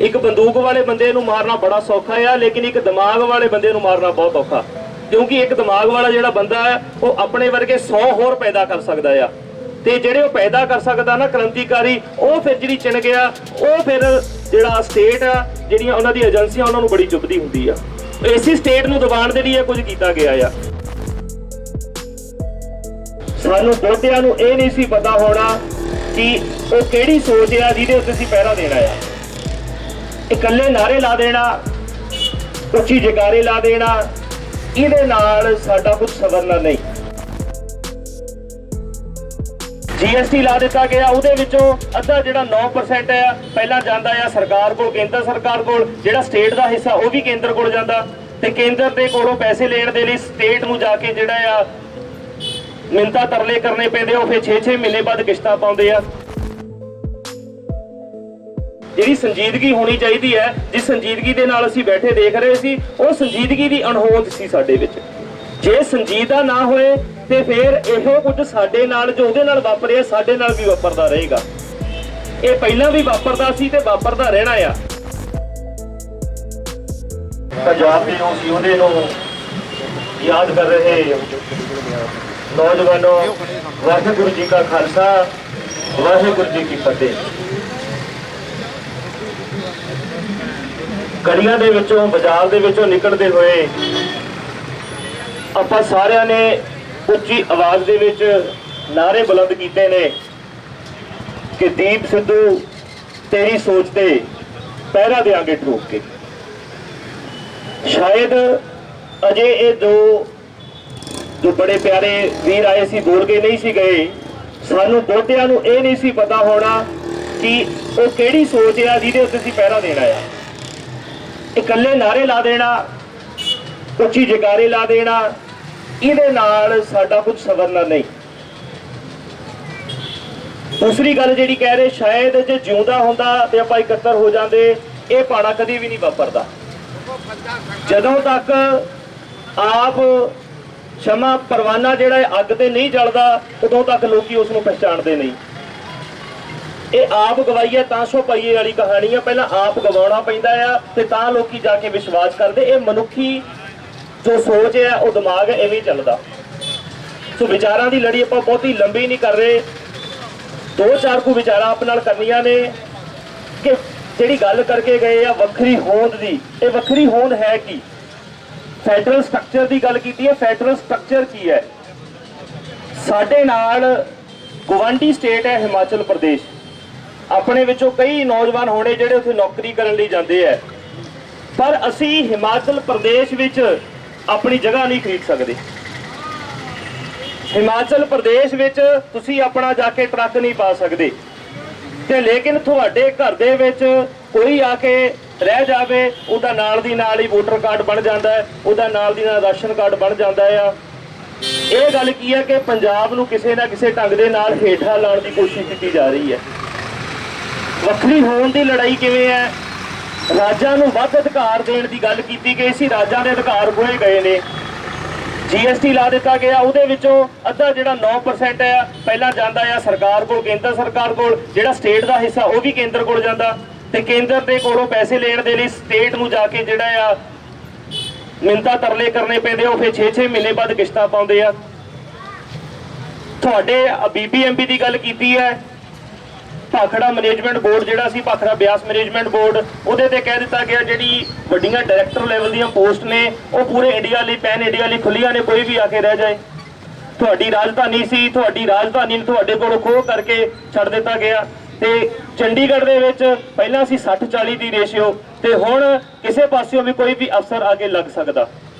एक बंदूक वाले बंदे नूं मारना बड़ा सौखा है, लेकिन एक दिमाग वाले बंदे नूं मारना बहुत औखा, क्योंकि एक दिमाग वाला जिहड़ा बंदा है वो अपने वर्गे 100 होर पैदा कर सकदा है, ते जिहड़े पैदा कर सकदा ना क्रांतिकारी, वो फिर जिहड़ी चिन गया, वो फिर जिहड़ा स्टेट आ, जिहड़ियां उन्हां दी एजेंसियां उन्हां नूं बड़ी चुभदी हुंदी आ। इसी स्टेट नूं दबाउण दे लई कुछ कीता गया आ। सानूं बहुतिआं नूं ਇਹ ਨਹੀਂ ਸੀ पता होना कि ਉਹ ਕਿਹੜੀ ਸੋਚ ਆ ਜਿਹਦੇ ਉੱਤੇ ਅਸੀਂ ਪਹਿਰਾ ਦੇਣਾ ਆ। ਇਕੱਲੇ ਨਾਰੇ ਲਾ ਦੇਣਾ, ਉੱਚੀ ਜਕਾਰੇ ਲਾ ਦੇਣਾ, ਇਹਦੇ ਨਾਲ ਸਾਡਾ ਕੁਝ ਸਵਰਨਾ ਨਹੀਂ। GST ਲਾ ਦਿੱਤਾ ਗਿਆ, ਉਹਦੇ ਵਿੱਚੋਂ ਅੱਧਾ ਜਿਹੜਾ 9% ਹੈ ਪਹਿਲਾਂ ਜਾਂਦਾ ਆ ਸਰਕਾਰ ਕੋਲ, ਕੇਂਦਰ ਸਰਕਾਰ ਕੋਲ, ਜਿਹੜਾ ਸਟੇਟ ਦਾ ਹਿੱਸਾ ਉਹ ਵੀ ਕੇਂਦਰ ਕੋਲ ਜਾਂਦਾ, ਤੇ ਕੇਂਦਰ ਦੇ ਕੋਲੋਂ ਪੈਸੇ ਲੈਣ ਦੇ ਲਈ ਸਟੇਟ ਨੂੰ ਜਾ ਕੇ ਜਿਹੜਾ ਆ ਮਿੰਨਤਾਂ ਤਰਲੇ ਕਰਨੇ ਪੈਂਦੇ, ਉਹ ਫਿਰ 6-6 ਮਹੀਨੇ ਬਾਅਦ ਕਿਸ਼ਤਾਂ ਪਾਉਂਦੇ ਆ। ਜਿਹੜੀ ਸੰਜੀਦਗੀ ਹੋਣੀ ਚਾਹੀਦੀ ਹੈ, ਜਿਸ ਸੰਜੀਦਗੀ ਦੇ ਨਾਲ ਅਸੀਂ ਬੈਠੇ ਦੇਖ ਰਹੇ ਸੀ, ਉਹ ਸੰਜੀਦਗੀ ਦੀ ਅਣਹੋਂਦ ਸੀ ਸਾਡੇ ਵਿੱਚ। ਜੇ ਸੰਜੀਦਾ ਨਾ ਹੋਏ ਤੇ ਫਿਰ ਇਹੋ ਕੁਝ ਸਾਡੇ ਨਾਲ ਜੋ ਉਹਦੇ ਨਾਲ ਵਾਪਰਿਆ ਸਾਡੇ ਨਾਲ ਵੀ ਵਾਪਰਦਾ ਰਹੇਗਾ। ਇਹ ਪਹਿਲਾਂ ਵੀ ਵਾਪਰਦਾ ਸੀ ਤੇ ਵਾਪਰਦਾ ਰਹਿਣਾ ਆ। ਪੰਜਾਬ ਦੇ ਉਸ ਯੋਧੇ ਨੂੰ ਯਾਦ ਕਰ ਰਹੇ ਨੌਜਵਾਨੋ, ਵਾਹਿਗੁਰੂ ਜੀ ਕਾ ਖਾਲਸਾ, ਵਾਹਿਗੁਰੂ ਜੀ ਕੀ ਫਤਿਹ। ਗਲੀਆਂ ਦੇ ਵਿੱਚੋਂ, ਬਾਜ਼ਾਰ ਦੇ ਵਿੱਚੋਂ ਨਿਕਲਦੇ ਹੋਏ ਆਪਾਂ ਸਾਰਿਆਂ ਨੇ ਉੱਚੀ ਆਵਾਜ਼ ਦੇ ਵਿੱਚ ਨਾਰੇ ਬੁਲੰਦ ਕੀਤੇ ਨੇ ਕਿ ਦੀਪ ਸਿੱਧੂ ਤੇਰੀ ਸੋਚ ਤੇ ਪਹਿਰਾ ਦੇਾਂਗੇ ਠੋਕ ਕੇ। ਸ਼ਾਇਦ ਅਜੇ ਇਹ ਜੋ ਬੜੇ ਪਿਆਰੇ ਵੀਰ ਆਏ ਸੀ ਬੋਲ ਕੇ ਨਹੀਂ ਸੀ ਗਏ। ਸਾਨੂੰ ਬਹੁਤਿਆਂ ਨੂੰ ਇਹ ਨਹੀਂ ਸੀ ਪਤਾ ਹੋਣਾ ਕਿ ਉਹ ਕਿਹੜੀ ਸੋਚ ਆ ਜਿਹਦੇ ਉੱਤੇ ਅਸੀਂ ਪਹਿਰਾ ਦੇਣਾ ਆ। ਇਕੱਲੇ ਨਾਰੇ ਲਾ ਦੇਣਾ, ਉੱਚੀ ਜਕਾਰੇ ਲਾ ਦੇਣਾ, ਇਹਦੇ ਨਾਲ ਸਾਡਾ ਕੁਝ ਸਵਰਨਾ ਨਹੀਂ। ਦੂਸਰੀ ਗੱਲ ਜਿਹੜੀ ਕਹਿ ਰਹੇ, ਸ਼ਾਇਦ ਜੇ ਜਿਉਂਦਾ ਹੁੰਦਾ ਤੇ ਆਪਾਂ ਇਕੱਤਰ ਹੋ ਜਾਂਦੇ, ਇਹ ਪਾਣਾ ਕਦੀ ਵੀ ਨਹੀਂ ਵਾਪਰਦਾ। ਜਦੋਂ ਤੱਕ ਆਪ ਸ਼ਮਾ ਪਰਵਾਨਾ ਜਿਹੜਾ ਅੱਗ ਤੇ ਨਹੀਂ ਜਲਦਾ, ਉਦੋਂ ਤੱਕ ਲੋਕੀ ਉਸ ਨੂੰ ਪਛਾਣਦੇ ਨਹੀਂ। ਇਹ ਆਪ ਗਵਾਈਏ ਤਾਂ ਸੋ ਪਈਏ ਵਾਲੀ ਕਹਾਣੀ ਆ। ਪਹਿਲਾਂ ਆਪ ਗਵਾਉਣਾ ਪੈਂਦਾ ਆ ਤੇ ਤਾਂ ਲੋਕੀ ਜਾ ਕੇ ਵਿਸ਼ਵਾਸ ਕਰਦੇ। ਇਹ ਮਨੁੱਖੀ ਜੋ ਸੋਚ ਹੈ, ਉਹ ਦਿਮਾਗ ਹੈ, ਐਵੇਂ ਚੱਲਦਾ। ਸੋ ਵਿਚਾਰਾਂ ਦੀ ਲੜੀ ਆਪਾਂ ਬਹੁਤੀ ਲੰਬੀ ਨਹੀਂ ਕਰ ਰਹੇ। 2-4 ਕੁ ਵਿਚਾਰਾਂ ਆਪ ਨਾਲ ਕਰਨੀਆਂ ਨੇ ਕਿ ਜਿਹੜੀ ਗੱਲ ਕਰਕੇ ਗਏ ਆ ਵੱਖਰੀ ਹੋਂਦ ਦੀ, ਇਹ ਵੱਖਰੀ ਹੋਂਦ ਹੈ ਕੀ? ਫੈਡਰਲ ਸਟਰਕਚਰ ਦੀ ਗੱਲ ਕੀਤੀ ਹੈ। ਫੈਡਰਲ ਸਟਰਕਚਰ ਕੀ ਹੈ? ਸਾਡੇ ਨਾਲ ਗਵਾਂਢੀ ਸਟੇਟ ਹੈ ਹਿਮਾਚਲ ਪ੍ਰਦੇਸ਼। ਆਪਣੇ ਵਿੱਚੋਂ ਕਈ ਨੌਜਵਾਨ ਹੋਣੇ ਜਿਹੜੇ ਉੱਥੇ ਨੌਕਰੀ ਕਰਨ ਲਈ ਜਾਂਦੇ ਹੈ, ਪਰ ਅਸੀਂ ਹਿਮਾਚਲ ਪ੍ਰਦੇਸ਼ ਵਿੱਚ ਆਪਣੀ ਜਗ੍ਹਾ ਨਹੀਂ ਖਰੀਦ ਸਕਦੇ। ਹਿਮਾਚਲ ਪ੍ਰਦੇਸ਼ ਵਿੱਚ ਤੁਸੀਂ ਆਪਣਾ ਜਾ ਕੇ ਟਰੱਕ ਨਹੀਂ ਪਾ ਸਕਦੇ, ਤੇ ਲੇਕਿਨ ਤੁਹਾਡੇ ਘਰ ਦੇ ਵਿੱਚ ਕੋਈ ਆ ਕੇ ਰਹਿ ਜਾਵੇ, ਉਹਦਾ ਨਾਲ ਦੀ ਨਾਲ ਹੀ ਵੋਟਰ ਕਾਰਡ ਬਣ ਜਾਂਦਾ ਹੈ, ਉਹਦਾ ਨਾਲ ਦੀ ਨਾਲ ਰਾਸ਼ਨ ਕਾਰਡ ਬਣ ਜਾਂਦਾ ਆ। ਇਹ ਗੱਲ ਕੀ ਹੈ ਕਿ ਪੰਜਾਬ ਨੂੰ ਕਿਸੇ ਨਾ ਕਿਸੇ ਢੰਗ ਦੇ ਨਾਲ ਹੇਠਾਂ ਲਾਉਣ ਦੀ ਕੋਸ਼ਿਸ਼ ਕੀਤੀ ਜਾ ਰਹੀ ਹੈ। ਵੱਖਰੀ ਹੋਣ ਦੀ ਲੜਾਈ ਕਿਵੇਂ ਹੈ? ਰਾਜਾਂ ਨੂੰ ਵੱਧ ਅਧਿਕਾਰ ਦੇਣ ਦੀ ਗੱਲ ਕੀਤੀ ਗਈ ਸੀ, ਰਾਜਾਂ ਦੇ ਅਧਿਕਾਰ ਖੋਏ ਗਏ ਨੇ। GST ਲਾ ਦਿੱਤਾ ਗਿਆ, ਉਹਦੇ ਵਿੱਚੋਂ ਅੱਧਾ ਜਿਹੜਾ 9% ਹੈ ਪਹਿਲਾਂ ਜਾਂਦਾ ਆ ਸਰਕਾਰ ਕੋਲ, ਕੇਂਦਰ ਸਰਕਾਰ ਕੋਲ, ਜਿਹੜਾ ਸਟੇਟ ਦਾ ਹਿੱਸਾ ਉਹ ਵੀ ਕੇਂਦਰ ਕੋਲ ਜਾਂਦਾ, ਤੇ ਕੇਂਦਰ ਦੇ ਕੋਲੋਂ ਪੈਸੇ ਲੈਣ ਦੇ ਲਈ ਸਟੇਟ ਨੂੰ ਜਾ ਕੇ ਜਿਹੜਾ ਆ ਮਿੰਨਤਾਂ ਤਰਲੇ ਕਰਨੇ ਪੈਂਦੇ, ਉਹ ਫਿਰ 6-6 ਮਹੀਨੇ ਬਾਅਦ ਕਿਸ਼ਤਾਂ ਪਾਉਂਦੇ ਆ। ਤੁਹਾਡੇ BBMP ਦੀ ਗੱਲ ਕੀਤੀ ਹੈ, ਭਾਖੜਾ ਮੈਨੇਜਮੈਂਟ ਬੋਰਡ ਜਿਹੜਾ ਸੀ, ਭਾਖੜਾ ਬਿਆਸ ਮੈਨੇਜਮੈਂਟ ਬੋਰਡ, ਉਹਦੇ ਤੇ ਕਹਿ ਦਿੱਤਾ ਗਿਆ ਜਿਹੜੀ ਵੱਡੀਆਂ ਡਾਇਰੈਕਟਰ ਲੈਵਲ ਦੀਆਂ ਪੋਸਟ ਨੇ ਉਹ ਪੂਰੇ ਇੰਡੀਆ ਲਈ, ਪੈਨ ਇੰਡੀਆ ਲਈ ਖੁੱਲੀਆਂ ਨੇ, ਕੋਈ ਵੀ ਆ ਕੇ ਰਹਿ ਜਾਏ। ਤੁਹਾਡੀ ਰਾਜਧਾਨੀ ਸੀ, ਤੁਹਾਡੀ ਰਾਜਧਾਨੀ ਨੂੰ ਤੁਹਾਡੇ ਕੋਲੋਂ ਖੋਹ ਕਰਕੇ ਛੱਡ ਦਿੱਤਾ ਗਿਆ। ਤੇ ਚੰਡੀਗੜ੍ਹ ਦੇ ਵਿੱਚ ਪਹਿਲਾਂ ਸੀ 60-40 ਦੀ ਰੇਸ਼ੀਓ, ਤੇ ਹੁਣ ਕਿਸੇ ਪਾਸਿਓਂ ਵੀ ਕੋਈ ਵੀ ਅਫਸਰ ਆ ਕੇ ਲੱਗ ਸਕਦਾ।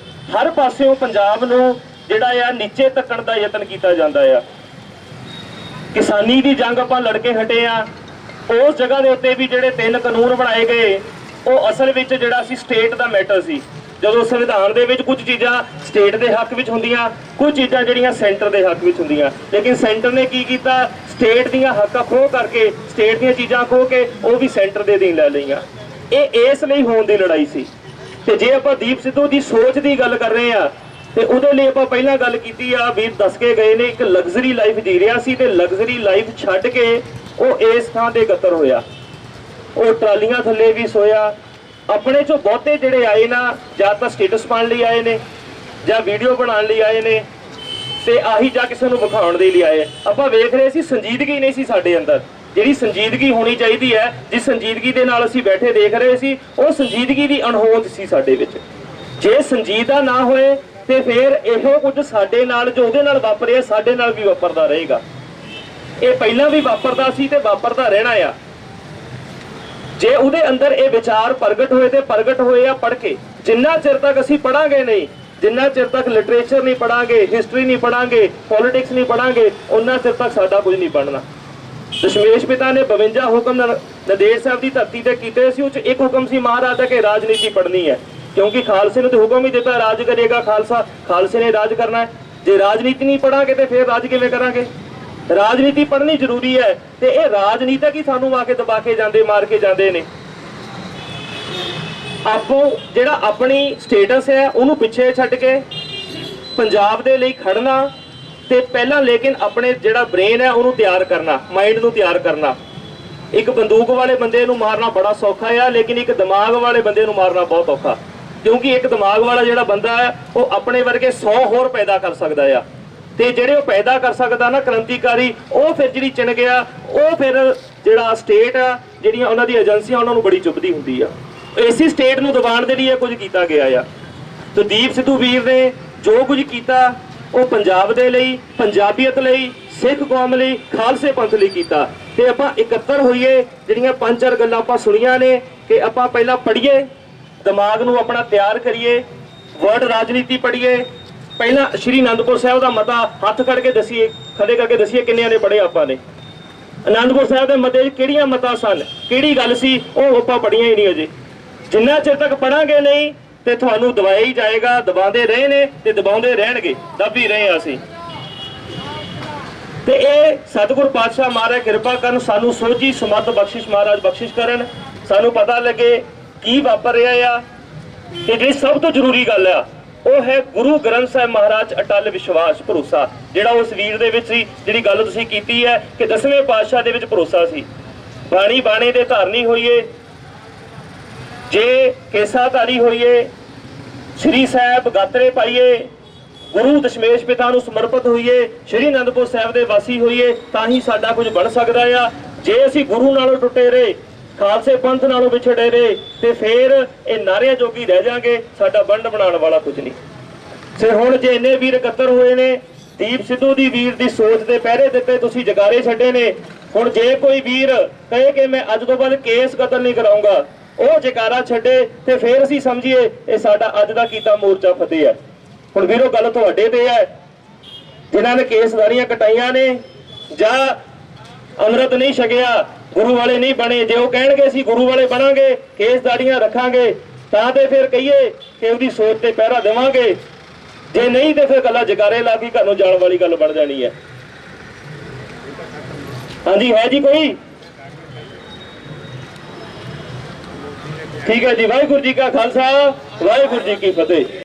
ਹਰ ਪਾਸਿਓਂ ਪੰਜਾਬ ਨੂੰ ਜਿਹੜਾ ਆ ਨੀਚੇ ਤੱਕਣ ਦਾ ਯਤਨ ਕੀਤਾ ਜਾਂਦਾ ਆ। ਕਿਸਾਨੀ ਦੀ ਜੰਗ ਆਪਾਂ ਲੜ ਕੇ ਹਟੇ ਆ, ਉਸ ਜਗ੍ਹਾ ਦੇ ਉੱਤੇ ਵੀ ਜਿਹੜੇ 3 ਕਾਨੂੰਨ ਬਣਾਏ ਗਏ, ਉਹ ਅਸਲ ਵਿੱਚ ਜਿਹੜਾ ਸੀ ਸਟੇਟ ਦਾ ਮੈਟਰ ਸੀ। ਜਦੋਂ ਸੰਵਿਧਾਨ ਦੇ ਵਿੱਚ ਕੁਝ ਚੀਜ਼ਾਂ ਸਟੇਟ ਦੇ ਹੱਕ ਵਿੱਚ ਹੁੰਦੀਆਂ, ਕੁਝ ਚੀਜ਼ਾਂ ਜਿਹੜੀਆਂ ਸੈਂਟਰ ਦੇ ਹੱਕ ਵਿੱਚ ਹੁੰਦੀਆਂ, ਲੇਕਿਨ ਸੈਂਟਰ ਨੇ ਕੀ ਕੀਤਾ? ਸਟੇਟ ਦੀਆਂ ਹੱਕਾਂ ਖੋਹ ਕਰਕੇ, ਸਟੇਟ ਦੀਆਂ ਚੀਜ਼ਾਂ ਖੋਹ ਕੇ ਉਹ ਵੀ ਸੈਂਟਰ ਦੇ ਅਧੀਨ ਲੈ ਲਈਆਂ। ਇਹ ਇਸ ਲਈ ਹੋਣ ਦੀ ਲੜਾਈ ਸੀ। ਤੇ ਜੇ ਆਪਾਂ ਦੀਪ ਸਿੱਧੂ ਦੀ ਸੋਚ ਦੀ ਗੱਲ ਕਰ ਰਹੇ ਆ, ਤੇ ਉਹਦੇ ਲਈ ਆਪਾਂ ਪਹਿਲਾਂ ਗੱਲ ਕੀਤੀ ਆ, ਵੀਰ ਦੱਸ ਕੇ ਗਏ ਨੇ, ਇੱਕ ਲਗਜ਼ਰੀ ਲਾਈਫ ਜੀ ਰਿਹਾ ਸੀ ਤੇ ਲਗਜ਼ਰੀ ਲਾਈਫ ਛੱਡ ਕੇ ਉਹ ਇਸ ਥਾਂ ਤੇ ਇਕੱਤਰ ਹੋਇਆ। ਉਹ ਟਰਾਲੀਆਂ ਥੱਲੇ ਵੀ ਸੋਇਆ। ਆਪਣੇ ਚੋਂ ਬਹੁਤੇ ਜਿਹੜੇ ਆਏ ਨਾ ਜਾਂ ਤਾਂ ਸਟੇਟਸ ਪਾਉਣ ਲਈ ਆਏ ਨੇ ਜਾਂ ਵੀਡੀਓ ਬਣਾਉਣ ਲਈ ਆਏ ਨੇ ਤੇ ਆਹੀ ਜਾਂ ਕਿਸੇ ਨੂੰ ਵਿਖਾਉਣ ਦੇ ਲਈ ਆਏ। ਆਪਾਂ ਵੇਖ ਰਹੇ ਸੀ ਸੰਜੀਦਗੀ ਨਹੀਂ ਸੀ ਸਾਡੇ ਅੰਦਰ, ਜਿਹੜੀ ਸੰਜੀਦਗੀ ਹੋਣੀ ਚਾਹੀਦੀ ਹੈ, ਜਿਸ ਸੰਜੀਦਗੀ ਦੇ ਨਾਲ ਅਸੀਂ ਬੈਠੇ ਦੇਖ ਰਹੇ ਸੀ, ਉਹ ਸੰਜੀਦਗੀ ਦੀ ਅਣਹੋਂਦ ਸੀ ਸਾਡੇ ਵਿੱਚ। ਜੇ ਸੰਜੀਦਾ ਨਾ ਹੋਏ ਤੇ ਫਿਰ ਇਹੋ ਕੁਝ ਸਾਡੇ ਨਾਲ ਜੋ ਉਹਦੇ ਨਾਲ ਵਾਪਰਿਆ ਸਾਡੇ ਨਾਲ ਵੀ ਵਾਪਰਦਾ ਰਹੇਗਾ। ਇਹ ਪਹਿਲਾਂ ਵੀ ਵਾਪਰਦਾ ਸੀ ਤੇ ਵਾਪਰਦਾ ਰਹਿਣਾ ਆ। ਜੇ ਉਹਦੇ ਅੰਦਰ ਇਹ ਵਿਚਾਰ ਪ੍ਰਗਟ ਹੋਏ ਤੇ ਪ੍ਰਗਟ ਹੋਏ ਆ ਪੜ੍ਹ ਕੇ। ਜਿੰਨਾ ਚਿਰ ਤੱਕ ਅਸੀਂ ਪੜਾਂਗੇ ਨਹੀਂ, ਜਿੰਨਾ ਚਿਰ ਤੱਕ ਲਿਟਰੇਚਰ ਨਹੀਂ ਪੜਾਂਗੇ, ਹਿਸਟਰੀ ਨਹੀਂ ਪੜਾਂਗੇ, ਪੋਲਿਟਿਕਸ ਨਹੀਂ ਪੜਾਂਗੇ, ਉਹਨਾਂ ਚਿਰ ਤੱਕ ਸਾਡਾ ਕੁਝ ਨਹੀਂ ਬਣਨਾ। ਦਸ਼ਮੇਸ਼ ਪਿਤਾ ਨੇ 52 ਹੁਕਮ ਨੰਦੇੜ ਸਾਹਿਬ ਦੀ ਧਰਤੀ ਤੇ ਕੀਤੇ ਸੀ। ਉਹ ਚ ਇੱਕ ਹੁਕਮ ਸੀ ਮਹਾਰਾਜ ਦਾ ਕਿ ਰਾਜਨੀਤੀ ਪੜ੍ਹਨੀ ਹੈ, ਕਿਉਂਕਿ ਖਾਲਸੇ ਨੇ ਤਾਂ ਹੁਕਮ ਹੀ ਦਿੱਤਾ ਰਾਜ ਕਰੇਗਾ ਖਾਲਸਾ, ਖਾਲਸੇ ਨੇ ਰਾਜ ਕਰਨਾ ਹੈ। ਜੇ ਰਾਜਨੀਤੀ ਨਹੀਂ ਪੜਾਂਗੇ ਤੇ ਫਿਰ ਰਾਜ ਕਿਵੇਂ ਕਰਾਂਗੇ? ਰਾਜਨੀਤੀ ਪੜ੍ਹਨੀ ਜ਼ਰੂਰੀ ਹੈ। ਤੇ ਇਹ ਰਾਜਨੀਤਿਕ ਹੀ ਸਾਨੂੰ ਆ ਕੇ ਦਬਾ ਕੇ ਜਾਂਦੇ, ਮਾਰ ਕੇ ਜਾਂਦੇ ਨੇ। ਆਪੋ ਜਿਹੜਾ ਆਪਣੀ ਸਟੇਟਸ ਹੈ ਉਹਨੂੰ ਪਿੱਛੇ ਛੱਡ ਕੇ ਪੰਜਾਬ ਦੇ ਲਈ ਖੜਨਾ ਤੇ ਪਹਿਲਾਂ ਲੇਕਿਨ ਆਪਣੇ ਜਿਹੜਾ ਬ੍ਰੇਨ ਹੈ ਉਹਨੂੰ ਤਿਆਰ ਕਰਨਾ, ਮਾਈਂਡ ਨੂੰ ਤਿਆਰ ਕਰਨਾ। ਇੱਕ ਬੰਦੂਕ ਵਾਲੇ ਬੰਦੇ ਨੂੰ ਮਾਰਨਾ ਬੜਾ ਸੌਖਾ ਆ, ਲੇਕਿਨ ਇੱਕ ਦਿਮਾਗ ਵਾਲੇ ਬੰਦੇ ਨੂੰ ਮਾਰਨਾ ਬਹੁਤ ਔਖਾ, ਕਿਉਂਕਿ ਇੱਕ ਦਿਮਾਗ ਵਾਲਾ ਜਿਹੜਾ ਬੰਦਾ ਹੈ ਉਹ ਆਪਣੇ ਵਰਗੇ 100 ਹੋਰ ਪੈਦਾ ਕਰ ਸਕਦਾ ਆ। ਤੇ ਜਿਹੜੇ ਉਹ ਪੈਦਾ ਕਰ ਸਕਦਾ ਨਾ ਕ੍ਰਾਂਤੀਕਾਰੀ, ਉਹ ਫਿਰ ਜਿਹੜੀ ਚਿਣ ਗਿਆ, ਉਹ ਫਿਰ ਜਿਹੜਾ ਸਟੇਟ ਆ, ਜਿਹੜੀਆਂ ਉਹਨਾਂ ਦੀ ਏਜੰਸੀਆਂ ਉਹਨਾਂ ਨੂੰ ਬੜੀ ਚੁੱਭਦੀ ਹੁੰਦੀ ਆ। ਇਸੇ ਸਟੇਟ ਨੂੰ ਦਬਾਉਣ ਦੇ ਲਈ ਇਹ ਕੁਝ ਕੀਤਾ ਗਿਆ ਆ। ਤੇ ਦੀਪ ਸਿੱਧੂ ਵੀਰ ਨੇ ਜੋ ਕੁਝ ਕੀਤਾ ਉਹ ਪੰਜਾਬ ਦੇ ਲਈ, ਪੰਜਾਬੀਅਤ ਲਈ, ਸਿੱਖ ਕੌਮ ਲਈ, ਖਾਲਸੇ ਪੰਥ ਲਈ ਕੀਤਾ। ਤੇ ਆਪਾਂ ਇਕੱਤਰ ਹੋਈਏ, ਜਿਹੜੀਆਂ 5-4 ਗੱਲਾਂ ਆਪਾਂ ਸੁਣੀਆਂ ਨੇ ਕਿ ਆਪਾਂ ਪਹਿਲਾਂ ਪੜ੍ਹੀਏ, ਦਿਮਾਗ ਨੂੰ ਆਪਣਾ ਤਿਆਰ ਕਰੀਏ, ਵਰਡ ਰਾਜਨੀਤੀ ਪੜ੍ਹੀਏ। ਪਹਿਲਾਂ ਸ਼੍ਰੀ ਅਨੰਦਪੁਰ ਸਾਹਿਬ ਦਾ ਮਤਾ ਹੱਥ ਕੱਢ ਕੇ ਦਸੀਏ, ਖੜੇ ਕਰਕੇ ਦਸੀਏ ਕਿੰਨਿਆਂ ਨੇ ਪੜ੍ਹੇ ਆਪਾਂ ਨੇ। ਅਨੰਦਪੁਰ ਸਾਹਿਬ ਦੇ ਮਤੇ 'ਚ ਕਿਹੜੀਆਂ ਮਤਾਂ ਸਨ, ਕਿਹੜੀ ਗੱਲ ਸੀ, ਉਹ ਆਪਾਂ ਪੜ੍ਹੀਆਂ ਹੀ ਨਹੀਂ ਅਜੇ। ਜਿੰਨਾ ਚਿਰ ਤੱਕ ਪੜਾਂਗੇ ਨਹੀਂ ਤੇ ਤੁਹਾਨੂੰ ਦਬਾਇਆ ਹੀ ਜਾਏਗਾ। ਦਬਾਉਂਦੇ ਰਹੇ ਨੇ ਤੇ ਦਬਾਉਂਦੇ ਰਹਿਣਗੇ, ਦਬ ਹੀ ਰਹੇ ਅਸੀਂ। ਤੇ ਇਹ ਸਤਿਗੁਰ ਪਾਤਸ਼ਾਹ ਮਹਾਰਾਜ ਕਿਰਪਾ ਕਰਨ, ਸਾਨੂੰ ਸੋਝੀ ਸਮੱਤ ਬਖਸ਼ਿਸ਼ ਮਹਾਰਾਜ ਬਖਸ਼ਿਸ਼ ਕਰਨ, ਸਾਨੂੰ ਪਤਾ ਲੱਗੇ ਕੀ ਵਾਪਰ ਰਿਹਾ ਆ। ਤੇ ਜਿਹੜੀ ਸਭ ਤੋਂ ਜ਼ਰੂਰੀ ਗੱਲ ਆ ਉਹ ਹੈ ਗੁਰੂ ਗ੍ਰੰਥ ਸਾਹਿਬ ਮਹਾਰਾਜ ਅਟਲ ਵਿਸ਼ਵਾਸ, ਭਰੋਸਾ, ਜਿਹੜਾ ਉਸ ਵੀਰ ਦੇ ਵਿੱਚ ਸੀ। ਜਿਹੜੀ ਗੱਲ ਤੁਸੀਂ ਕੀਤੀ ਹੈ ਕਿ 10ਵੇਂ ਪਾਤਸ਼ਾਹ ਦੇ ਵਿੱਚ ਭਰੋਸਾ ਸੀ। ਬਾਣੀ ਬਾਣੇ ਦੇ ਧਾਰਨੀ ਹੋਈਏ, ਜੇ ਕੇਸਾ ਧਾਰੀ ਹੋਈਏ, ਸ੍ਰੀ ਸਾਹਿਬ ਗਾਤਰੇ ਪਾਈਏ, ਗੁਰੂ ਦਸ਼ਮੇਸ਼ ਪਿਤਾ ਨੂੰ ਸਮਰਪਿਤ ਹੋਈਏ, ਸ਼੍ਰੀ ਅਨੰਦਪੁਰ ਸਾਹਿਬ ਦੇ ਵਾਸੀ ਹੋਈਏ, ਤਾਂ ਹੀ ਸਾਡਾ ਕੁਝ ਬਣ ਸਕਦਾ ਆ। ਜੇ ਅਸੀਂ ਗੁਰੂ ਨਾਲੋਂ ਟੁੱਟੇ ਰਹੇ, ਖਾਲਸੇ ਪੰਥ ਨਾਲੋਂ ਵਿਛੜੇ ਰਹੇ ਤੇ ਫਿਰ ਇਹ ਨਾਰਿਆਂ ਜੋਗੀ ਰਹਿ ਜਾਾਂਗੇ, ਸਾਡਾ ਵੰਡ ਬਣਾਉਣ ਵਾਲਾ ਕੁਝ ਨਹੀਂ। ਤੇ ਹੁਣ ਜੇ ਇੰਨੇ ਵੀਰ ਇਕੱਤਰ ਹੋਏ ਨੇ, ਦੀਪ ਸਿੱਧੂ ਦੀ ਵੀਰ ਦੀ ਸੋਚ ਦੇ ਪਹਿਰੇ ਦਿੱਤੇ, ਤੁਸੀਂ ਜਗਾਰੇ ਛੱਡੇ ਨੇ। ਹੁਣ ਜੇ ਕੋਈ ਵੀਰ ਕਹੇ ਕਿ ਮੈਂ ਅੱਜ ਤੋਂ ਬਾਅਦ ਕੇਸ ਕਤਲ ਨਹੀਂ ਕਰਾਉਂਗਾ, ਉਹ ਜਕਾਰਾ ਛੱਡੇ ਤੇ ਫਿਰ ਅਸੀਂ ਸਮਝੀਏ ਇਹ ਸਾਡਾ ਅੱਜ ਦਾ ਕੀਤਾ ਮੋਰਚਾ ਫਤਿਹ ਹੈ। ਹੁਣ ਵੀਰੋ ਗੱਲ ਤੁਹਾਡੇ ਤੇ ਹੈ, ਜਿਨ੍ਹਾਂ ਨੇ ਕੇਸਦਾਰੀਆਂ ਕਟਾਈਆਂ ਨੇ ਜਾਂ ਅੰਮ੍ਰਿਤ ਨਹੀਂ ਛਕਿਆ, ਗੁਰੂ ਵਾਲੇ ਨਹੀਂ ਬਣੇ। ਜੇ ਉਹ ਕਹਿਣਗੇ ਅਸੀਂ ਗੁਰੂ ਵਾਲੇ ਬਣਾਂਗੇ, ਕੇਸਦਾਰੀਆਂ ਰੱਖਾਂਗੇ, ਤਾਂ ਤੇ ਫਿਰ ਕਹੀਏ ਕਿ ਉਹਦੀ ਸੋਚ ਤੇ ਪਹਿਰਾ ਦੇਵਾਂਗੇ। ਜੇ ਨਹੀਂ ਤੇ ਫਿਰ ਗੱਲਾਂ ਜਕਾਰੇ ਲਾ ਕੇ ਘਰ ਨੂੰ ਜਾਣ ਵਾਲੀ ਗੱਲ ਬਣ ਜਾਣੀ ਹੈ। ਹਾਂਜੀ ਹੈ ਜੀ ਕੋਈ? ਠੀਕ ਹੈ ਜੀ। ਵਾਹਿਗੁਰੂ ਜੀ ਕਾ ਖਾਲਸਾ, ਵਾਹਿਗੁਰੂ ਜੀ ਕੀ ਫਤਿਹ।